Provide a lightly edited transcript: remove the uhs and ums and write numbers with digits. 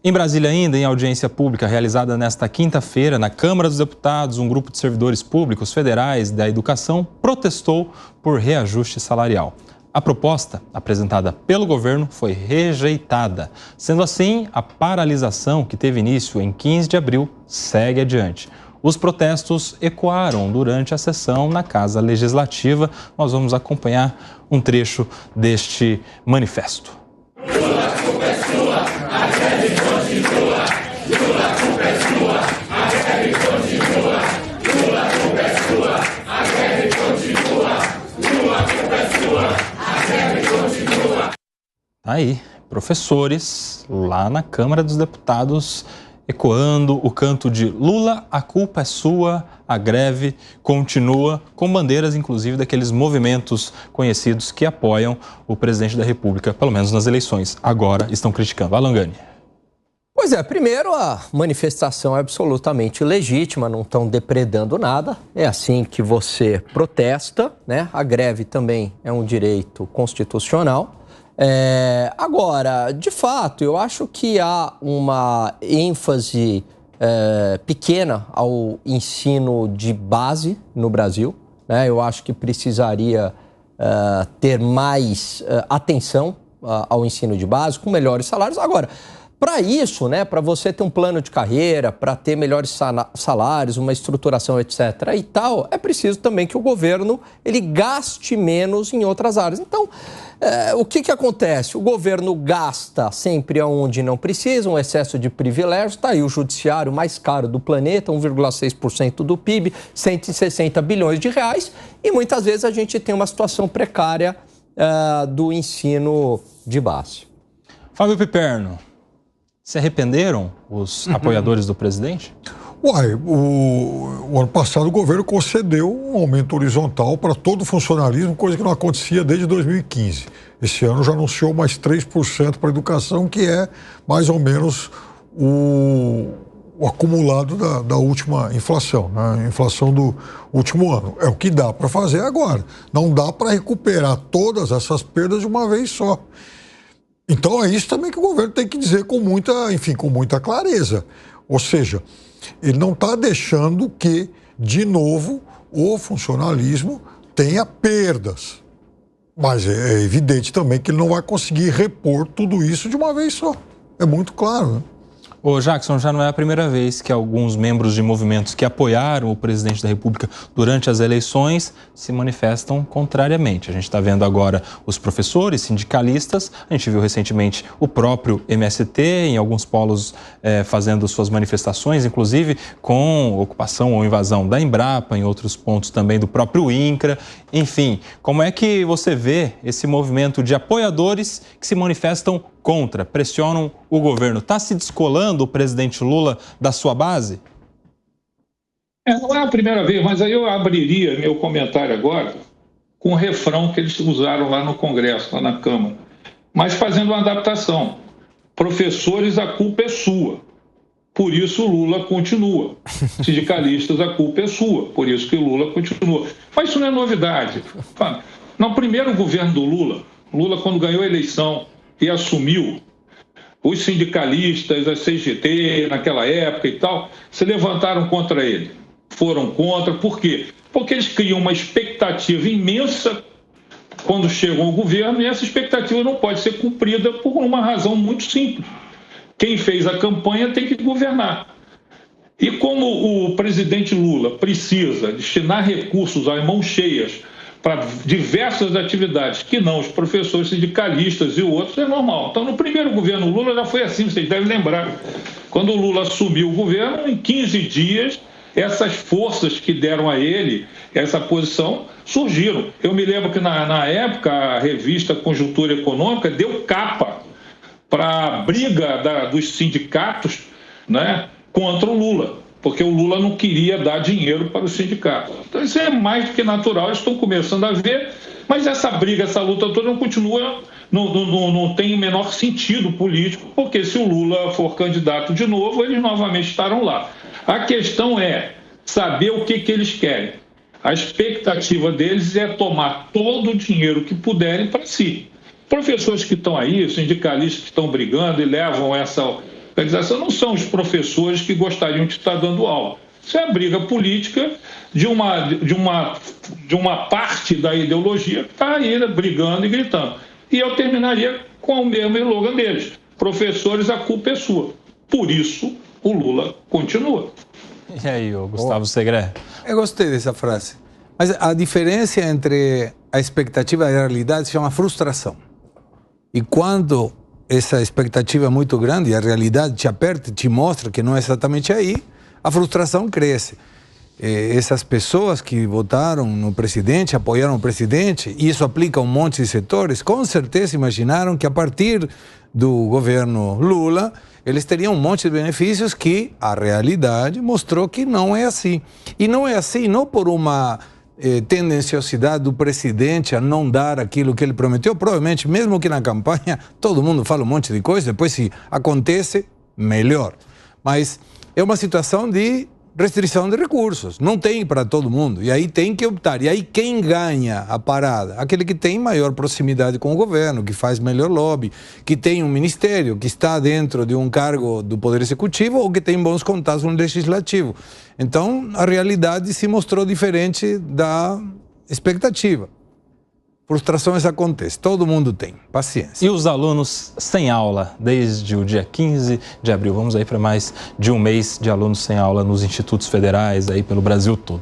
Em Brasília ainda, em audiência pública realizada nesta quinta-feira na Câmara dos Deputados, um grupo de servidores públicos federais da educação protestou por reajuste salarial. A proposta, apresentada pelo governo, foi rejeitada. Sendo assim, a paralisação que teve início em 15 de abril segue adiante. Os protestos ecoaram durante a sessão na Casa Legislativa. Nós vamos acompanhar um trecho deste manifesto. Lula, a culpa é sua, a greve continua. Lula, a culpa é sua, a greve continua. Lula, a culpa é sua, a greve continua. Lula, a culpa é sua, a greve continua. Aí, professores lá na Câmara dos Deputados ecoando o canto de Lula, a culpa é sua, a greve continua, com bandeiras, inclusive, daqueles movimentos conhecidos que apoiam o presidente da República, pelo menos nas eleições. Agora estão criticando. Alan Gani. Pois é, primeiro a manifestação é absolutamente legítima, não estão depredando nada. É assim que você protesta, né? A greve também é um direito constitucional. Agora, de fato, eu acho que há uma ênfase pequena ao ensino de base no Brasil, né? Eu acho que precisaria ter mais atenção ao ensino de base, com melhores salários. Agora, para isso, né, para você ter um plano de carreira, para ter melhores salários, uma estruturação, etc. e tal, é preciso também que o governo ele gaste menos em outras áreas. Então, o que acontece? O governo gasta sempre onde não precisa, um excesso de privilégios. Está aí o judiciário mais caro do planeta, 1,6% do PIB, 160 bilhões de reais. E muitas vezes a gente tem uma situação precária do ensino de base. Fábio Piperno, se arrependeram os apoiadores do presidente? O ano passado o governo concedeu um aumento horizontal para todo o funcionalismo, coisa que não acontecia desde 2015. Esse ano já anunciou mais 3% para a educação, que é mais ou menos o acumulado da última inflação, né? A inflação do último ano. É o que dá para fazer agora. Não dá para recuperar todas essas perdas de uma vez só. Então é isso também que o governo tem que dizer com muita clareza. Ou seja, ele não está deixando que, de novo, o funcionalismo tenha perdas. Mas é evidente também que ele não vai conseguir repor tudo isso de uma vez só. É muito claro, né? Ô Jackson, já não é a primeira vez que alguns membros de movimentos que apoiaram o presidente da República durante as eleições se manifestam contrariamente. A gente está vendo agora os professores, sindicalistas, a gente viu recentemente o próprio MST em alguns polos fazendo suas manifestações, inclusive com ocupação ou invasão da Embrapa, em outros pontos também do próprio INCRA. Enfim, como é que você vê esse movimento de apoiadores que se manifestam contra, pressionam o governo? Está se descolando o presidente Lula da sua base? Não é a primeira vez, mas aí eu abriria meu comentário agora com o refrão que eles usaram lá no Congresso, lá na Câmara, mas fazendo uma adaptação. Professores, a culpa é sua, por isso o Lula continua. Sindicalistas, a culpa é sua, por isso que o Lula continua. Mas isso não é novidade. No primeiro governo do Lula, quando ganhou a eleição e assumiu, os sindicalistas, a CGT, naquela época e tal, se levantaram contra ele. Foram contra. Por quê? Porque eles criam uma expectativa imensa quando chegam ao governo e essa expectativa não pode ser cumprida por uma razão muito simples. Quem fez a campanha tem que governar. E como o presidente Lula precisa destinar recursos às mãos cheias para diversas atividades, que não os professores sindicalistas e outros, é normal. Então, no primeiro governo Lula já foi assim, vocês devem lembrar. Quando o Lula assumiu o governo, em 15 dias, essas forças que deram a ele essa posição surgiram. Eu me lembro que, na época, a revista Conjuntura Econômica deu capa para a briga dos sindicatos, né, contra o Lula, porque o Lula não queria dar dinheiro para os sindicatos. Então isso é mais do que natural, eles estão começando a ver, mas essa briga, essa luta toda não continua, não tem o menor sentido político, porque se o Lula for candidato de novo, eles novamente estarão lá. A questão é saber o que eles querem. A expectativa deles é tomar todo o dinheiro que puderem para si. Professores que estão aí, sindicalistas que estão brigando e levam radicalização não são os professores que gostariam de estar dando aula. Isso é a briga política de uma parte da ideologia que está aí brigando e gritando. E eu terminaria com o mesmo slogan deles: professores, a culpa é sua. Por isso, o Lula continua. E aí, o Gustavo Segré? Eu gostei dessa frase. Mas a diferença entre a expectativa e a realidade se chama frustração. E quando essa expectativa é muito grande e a realidade te aperta, te mostra que não é exatamente aí, a frustração cresce. Essas pessoas que votaram no presidente, apoiaram o presidente, e isso aplica a um monte de setores, com certeza imaginaram que a partir do governo Lula, eles teriam um monte de benefícios que a realidade mostrou que não é assim. E não é assim, não por uma tendenciosidade do presidente a não dar aquilo que ele prometeu. Provavelmente, mesmo que na campanha, todo mundo fala um monte de coisa, depois se acontece, melhor. Mas é uma situação de restrição de recursos, não tem para todo mundo, e aí tem que optar. E aí quem ganha a parada? Aquele que tem maior proximidade com o governo, que faz melhor lobby, que tem um ministério, que está dentro de um cargo do Poder Executivo ou que tem bons contatos no Legislativo. Então, a realidade se mostrou diferente da expectativa. Frustrações acontecem, todo mundo tem, paciência. E os alunos sem aula desde o dia 15 de abril? Vamos aí para mais de um mês de alunos sem aula nos institutos federais aí pelo Brasil todo.